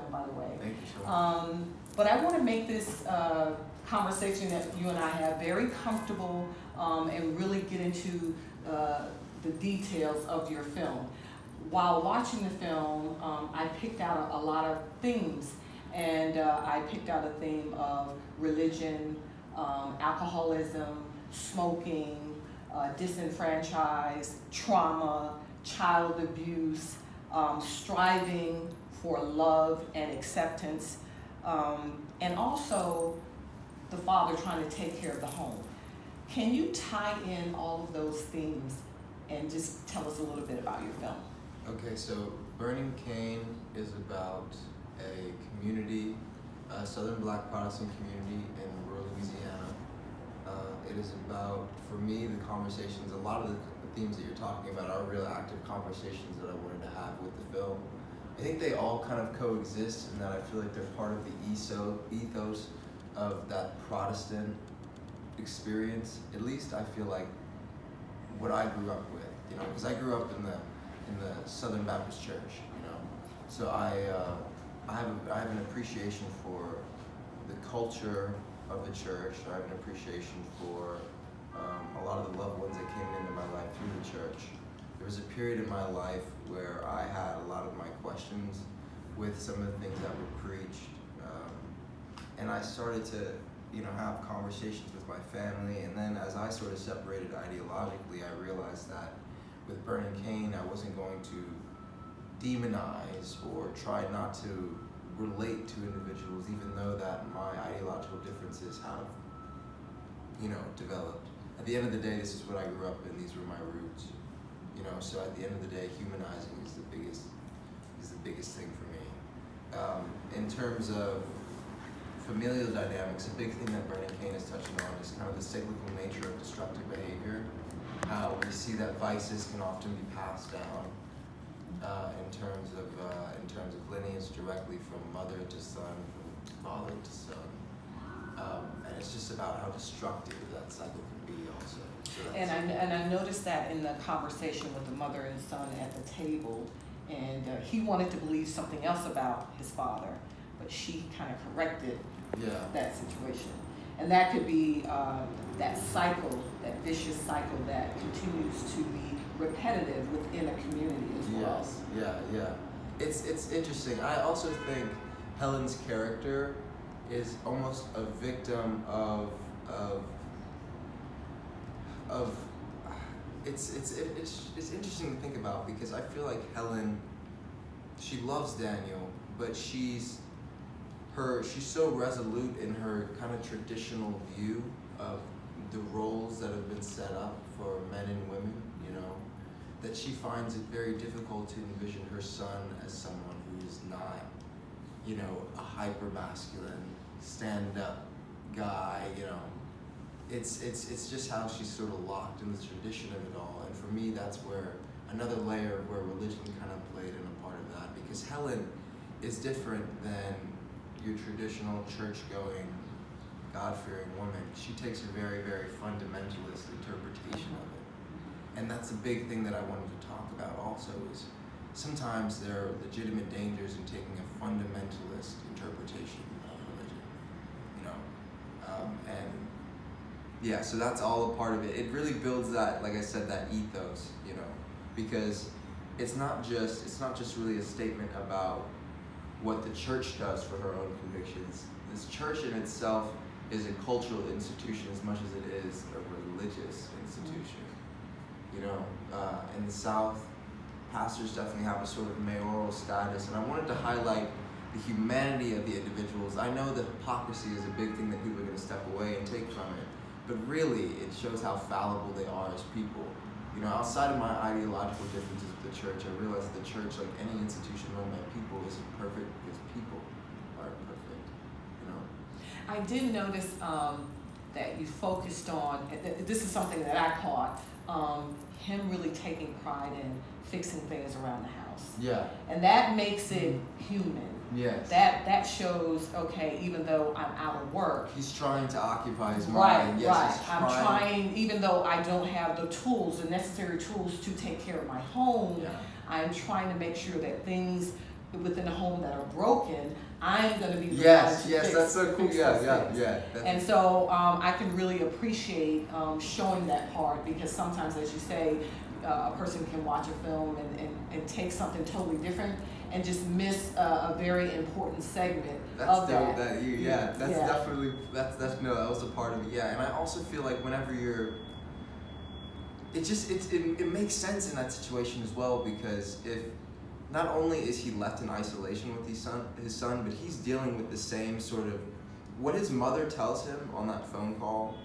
film, by the way. Thank you so much. But I want to make this conversation that you and I have very comfortable and really get into the details of your film. While watching the film, I picked out a lot of themes, and I picked out a theme of religion, alcoholism, smoking, disenfranchised, trauma, child abuse, striving for love and acceptance, and also the father trying to take care of the home. Can you tie in all of those themes and just tell us a little bit about your film? Okay, so Burning Cane is about a community, a Southern Black Protestant community in rural Louisiana. It is about, for me, the conversations, a lot of the themes that you're talking about are real active conversations that I wanted to have with the film. I think they all kind of coexist in that I feel like they're part of the ethos of that Protestant experience. At least I feel like what I grew up with, you know, because I grew up in the Southern Baptist Church, you know. So I have an appreciation for the culture of the church. I have an appreciation for a lot of the loved ones that came into my life through the church. There was a period in my life where I had a lot of my questions with some of the things that were preached, and I started to, you know, have conversations with my family. And then as I sort of separated ideologically, I realized that with Burning Cane, I wasn't going to demonize or try not to relate to individuals, even though that my ideological differences have, you know, developed. At the end of the day, this is what I grew up in. These were my roots, you know. So at the end of the day, humanizing is the biggest thing for me. In terms of familial dynamics, a big thing that Burning Cane is touching on is kind of the cyclical nature of destructive behavior. How we see that vices can often be passed down in terms of lineage directly from mother to son, from father to son, and it's just about how destructive that cycle can be also. So and I noticed that in the conversation with the mother and son at the table, and he wanted to believe something else about his father, but she kind of corrected that situation. And that could be that cycle, that vicious cycle that continues to be repetitive within a community as well. Yes, yeah. It's interesting. I also think Helen's character is almost a victim of it's interesting to think about, because I feel like Helen, she loves Daniel, but she's so resolute in her kind of traditional view of the roles that have been set up for men and women, you know, that she finds it very difficult to envision her son as someone who is not, you know, a hyper-masculine, stand-up guy, you know. It's just how she's sort of locked in the tradition of it all. And for me, that's where another layer where religion kind of played in a part of that, because Helen is different than your traditional church-going, God-fearing woman. She takes a very, very fundamentalist interpretation of it. And that's a big thing that I wanted to talk about also, is sometimes there are legitimate dangers in taking a fundamentalist interpretation of religion, you know. So that's all a part of it. It really builds that, like I said, that ethos, you know, because it's not just really a statement about what the church does for her own convictions. This church in itself is a cultural institution as much as it is a religious institution. You know, in the South, pastors definitely have a sort of mayoral status, and I wanted to highlight the humanity of the individuals. I know that hypocrisy is a big thing that people are going to step away and take from it, but really it shows how fallible they are as people. You know, outside of my ideological differences with the church, I realize that the church, like any institution run by people, isn't perfect because people aren't perfect, you know? I did notice that you focused on, this is something that I caught, him really taking pride in fixing things around the house. Yeah. And that makes it human. Yes. That shows, okay, even though I'm out of work. He's trying to occupy his mind. Yes, right. I'm trying, even though I don't have the tools, the necessary tools to take care of my home, I'm trying to make sure that things within the home that are broken, I'm going to be the one Yes, to yes, fix, that's so cool. fix Yeah, those yeah, things. yeah. And so I can really appreciate showing that part, because sometimes, as you say, a person can watch a film and take something totally different and just miss a very important segment of that. That's Yeah. definitely, no, that was a part of it. Yeah, and I also feel like whenever it makes sense in that situation as well, because if not only is he left in isolation with his son, but he's dealing with the same sort of, what his mother tells him on that phone call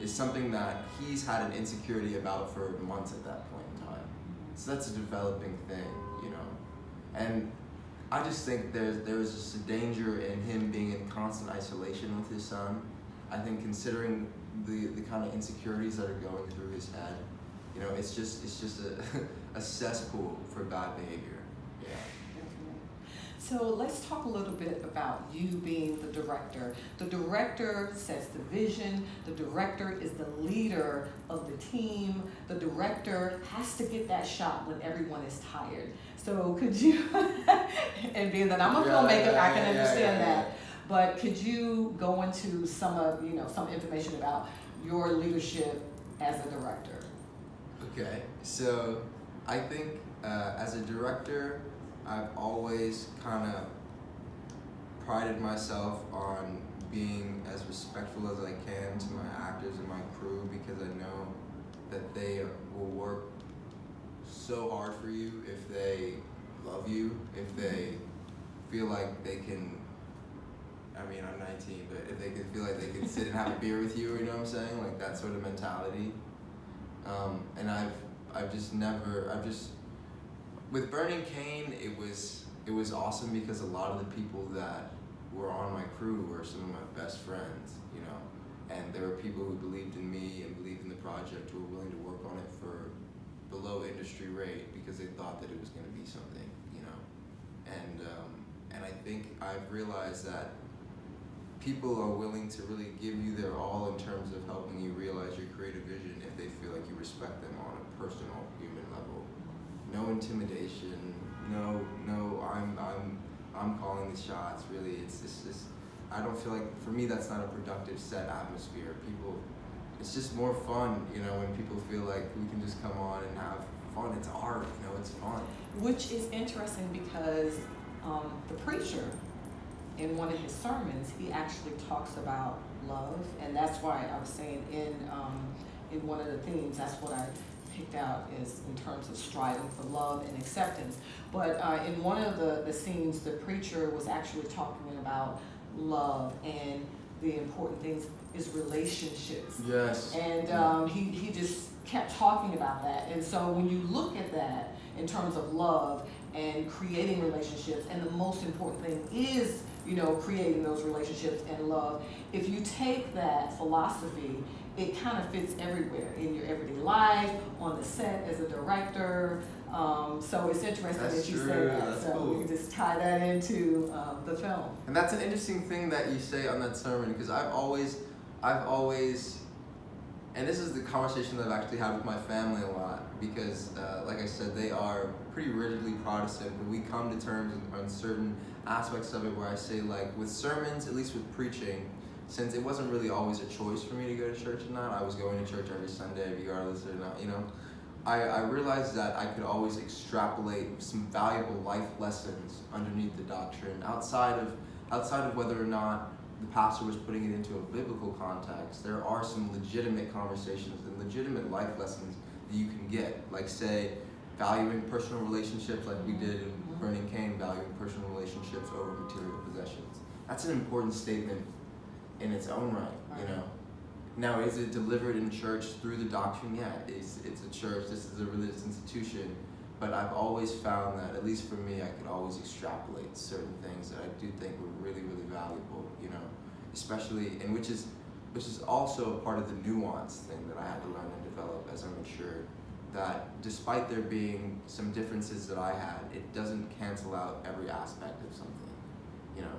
is something that he's had an insecurity about for months at that point in time. So that's a developing thing, you know. And I just think there's just a danger in him being in constant isolation with his son. I think considering the kind of insecurities that are going through his head, you know, it's just a cesspool for bad behavior. Yeah. So let's talk a little bit about you being the director. The director sets the vision. The director is the leader of the team. The director has to get that shot when everyone is tired. So could you, and being that I'm a filmmaker, I can understand that. But could you go into some information about your leadership as a director? Okay, so I think as a director, I've always kind of prided myself on being as respectful as I can to my actors and my crew, because I know that they will work so hard for you if they love you, if they feel like they can, I mean, I'm 19, but if they can feel like they can sit and have a beer with you, you know what I'm saying? Like that sort of mentality. And with Burning Cane, it was awesome because a lot of the people that were on my crew were some of my best friends, you know, and there were people who believed in me and believed in the project, who were willing to work on it for below industry rate because they thought that it was going to be something, you know, and I think I've realized that people are willing to really give you their all in terms of helping you realize your creative vision if they feel like you respect them on a personal human level. No intimidation, no I'm calling the shots. Really, it's just, I don't feel like, for me, that's not a productive set atmosphere. It's just more fun, you know, when people feel like we can just come on and have fun. It's art, you know, it's fun. Which is interesting because the preacher, in one of his sermons, he actually talks about love, and that's why I was saying in one of the themes, that's what I picked out is in terms of striving for love and acceptance. But in one of the scenes, the preacher was actually talking about love, and the important things is relationships. Yes. And he just kept talking about that. And so when you look at that in terms of love and creating relationships, and the most important thing is, you know, creating those relationships and love, if you take that philosophy, it kind of fits everywhere in your everyday life, on the set as a director. So it's interesting that you say that. That's so cool. You can just tie that into the film. And that's an interesting thing that you say on that sermon, because I've always, and this is the conversation that I've actually had with my family a lot, because like I said, they are pretty rigidly Protestant, but we come to terms on certain aspects of it where I say, like, with sermons, at least with preaching, since it wasn't really always a choice for me to go to church or not, I was going to church every Sunday regardless or not, you know, I realized that I could always extrapolate some valuable life lessons underneath the doctrine outside of whether or not the pastor was putting it into a biblical context. There are some legitimate conversations and legitimate life lessons that you can get, like, say, valuing personal relationships, like we did in Burning Cane, valuing personal relationships over material possessions. That's an important statement in its own right, you know. Now, is it delivered in church through the doctrine? Yeah, it's a church, this is a religious institution, but I've always found that, at least for me, I could always extrapolate certain things that I do think were really, really valuable, you know, especially, and which is also a part of the nuance thing that I had to learn and develop as I matured, that despite there being some differences that I had, it doesn't cancel out every aspect of something, you know,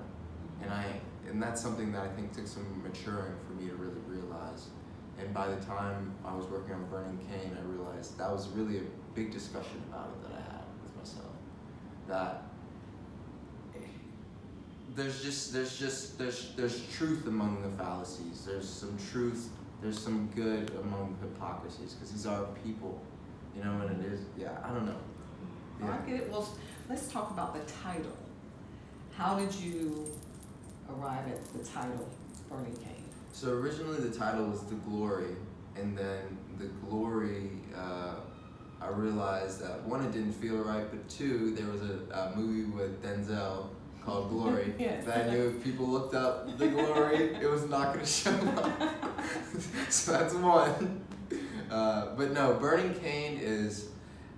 and that's something that I think took some maturing for me to really realize. And by the time I was working on Burning Cane, I realized that was really a big discussion about it that I had with myself. That there's truth among the fallacies. There's some truth. There's some good among hypocrisies, because these are people, you know. And it is, yeah. I don't know. Oh, I get it. Well, let's talk about the title. How did you arrive at the title, Burning Cane? So originally the title was The Glory, and then The Glory, I realized that one, it didn't feel right, but two, there was a movie with Denzel called Glory. Yes. That I knew if people looked up The Glory, it was not going to show up. So that's one. But no, Burning Cane is,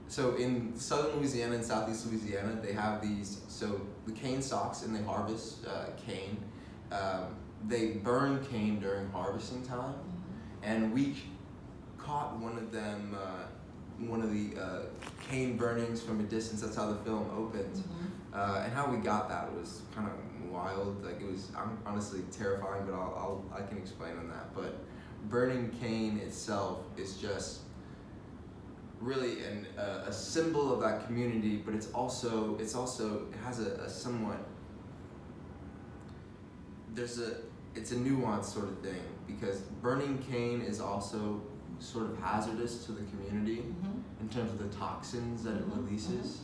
so in southern Louisiana and southeast Louisiana, they have these, so the cane stalks, and they harvest cane. They burn cane during harvesting time, and we caught one of them, one of the cane burnings from a distance. That's how the film opens. And how we got that was kind of wild. Like, it was honestly terrifying, but I can explain on that. But burning cane itself is just really a symbol of that community, but it has a somewhat, it's a nuanced sort of thing, because burning cane is also sort of hazardous to the community in terms of the toxins that it releases.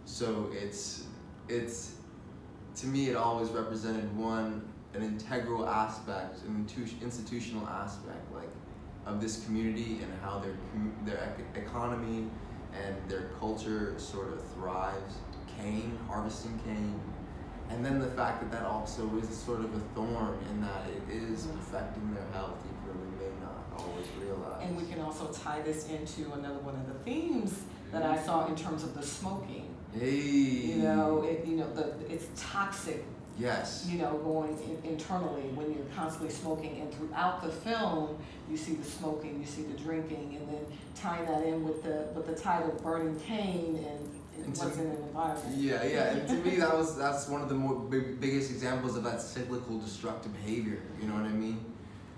So it's to me, it always represented an integral aspect, an institutional aspect, like, of this community, and how their economy and their culture sort of thrives. Harvesting cane, and then the fact that also is sort of a thorn, in that it is affecting their health, even though they may not always realize. And we can also tie this into another one of the themes that I saw in terms of the smoking. Hey. You know, it's toxic. Yes. You know, going internally when you're constantly smoking, and throughout the film, you see the smoking, you see the drinking, and then tying that in with the title "Burning Cane" and what's in the environment. Yeah, and to me, that's one of the biggest examples of that cyclical destructive behavior. You know what I mean?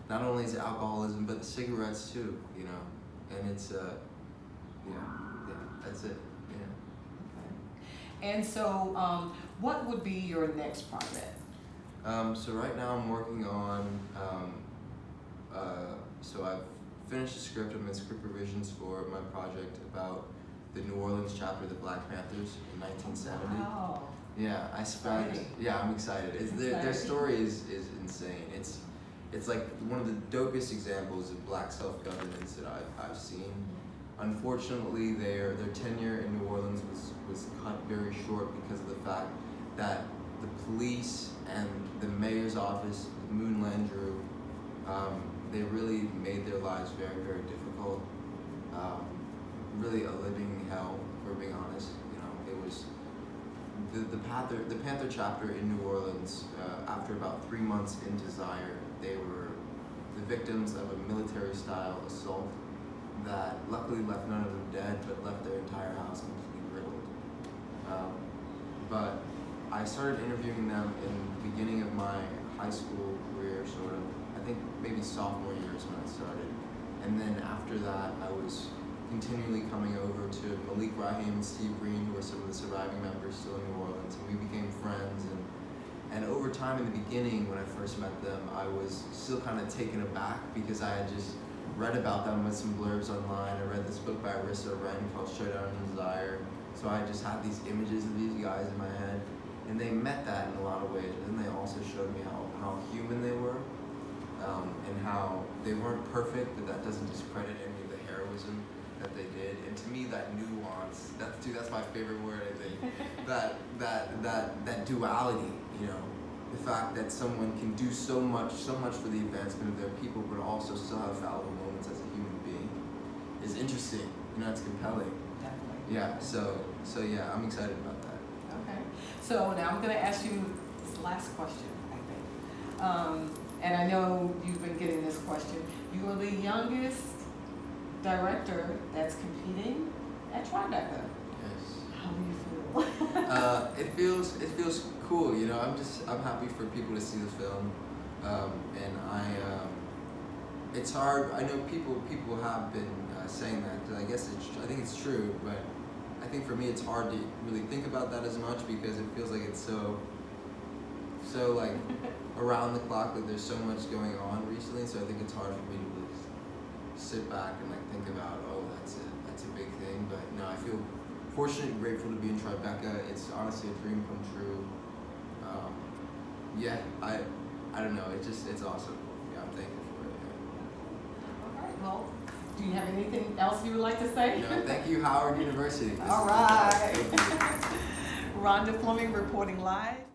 Not only is it alcoholism, but the cigarettes too. You know, and it's that's it. And so, what would be your next project? So right now I'm working on, so I've finished the script. I'm in script revisions for my project about the New Orleans chapter of the Black Panthers in 1970. Wow. Yeah, I'm excited. Their story is insane. It's like one of the dopest examples of Black self-governance that I've seen. Unfortunately, their tenure in New Orleans was cut very short because of the fact that the police and the mayor's office, Moon Landrieu, they really made their lives very, very difficult. Really a living hell, if we're being honest. You know, it was the Panther chapter in New Orleans. After about 3 months in Desire, they were the victims of a military-style assault that luckily left none of them dead, but left their entire house completely riddled. But I started interviewing them in the beginning of my high school career, sort of. I think maybe sophomore year is when I started. And then after that, I was continually coming over to Malik Rahim and Steve Green, who were some of the surviving members still in New Orleans, and we became friends. And over time, in the beginning, when I first met them, I was still kind of taken aback because I had just read about them with some blurbs online. I read this book by Arissa Wren called Showdown in Desire. So I just had these images of these guys in my head, and they met that in a lot of ways. But then they also showed me how human they were, and how they weren't perfect, but that doesn't discredit any of the heroism that they did. And to me, that nuance, that's my favorite word, I think. that duality, you know, the fact that someone can do so much for the advancement of their people, but also still have fallible moments as a human being, is interesting. You know, it's compelling. Definitely. Yeah. So yeah, I'm excited about that. Okay. So now I'm going to ask you this last question, I think. And I know you've been getting this question. You are the youngest director that's competing at Tribeca. Yes. How do you feel? It feels cool. You know, I'm happy for people to see the film, and it's hard. I know people have been saying that. I think it's true, but I think for me it's hard to really think about that as much because it feels like it's so so like around the clock. Like there's so much going on recently, so I think it's hard for me to just sit back and like think about, oh, that's a big thing. But no, I feel fortunate and grateful to be in Tribeca. It's honestly a dream come true. Yeah, I don't know. It's awesome. Yeah, I'm thankful for it. All right, well, do you have anything else you would like to say? No, thank you, Howard University. All right. Rhonda Fleming reporting live.